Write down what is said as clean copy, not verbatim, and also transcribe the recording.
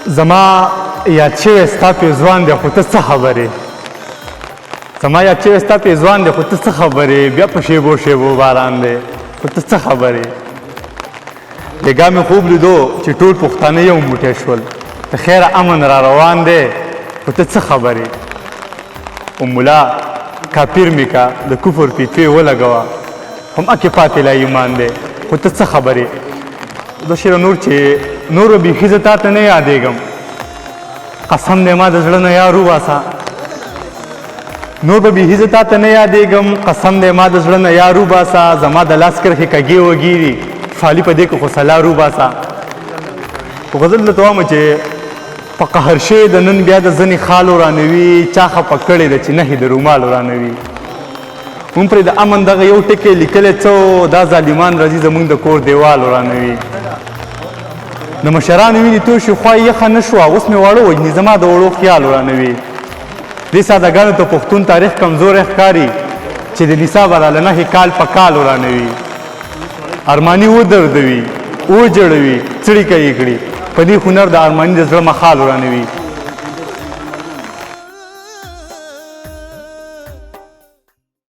زما یاد شوی ستا پیزوان دی خو ته څه خبرې زما یاد شوی ستا پیزوان دی خو ته څه خبرې بیا په شیبو شیبو باران دی خو ته څه خبرې لږه مې خوب لیدو چې ټول پښتانه یو موټی شول د خیره امن را روان دی خو ته څه خبرې او ملا کافر مې کا د کفر پیتوې ولګوه هماکې پاتې لا ایمان دی خو ته څه خبرې د شعر نور چې نور به بیخي زه تا ته نه یادېږم قسم دی ما د زړه نه یار وباسه نور به بیخي زه تا ته نه یادېږم قسم دی ما د زړه نه یار وباسه زما د لاس کرښې کږې وږې دي فالي په دې کې خو سلار وباسه خو غزل درته وایم چې په قهر شوی د نن بیا د ځنې خالو رانوي چا خفه کړې ده چې نهې د رومالو رانوي مونږ پرې د امن دغه یو ټکی لیکلی څه دا ظالمان راځي زمونږ د کور دیوالو رانوي د مشرانو وینې توی شي خوا یې یخه نه شوه اوس مې واړه وژني زما د وړو خیالو رانوي دې سادهګانو ته پښتون تاریخ کمزوری ښکاري چې د نصاب راله نهې کال په کالو رانوي ارماني ودردوي وجړوي څړیکه یې کړي په دې هنر د ارماني د زړه مخالو رانوي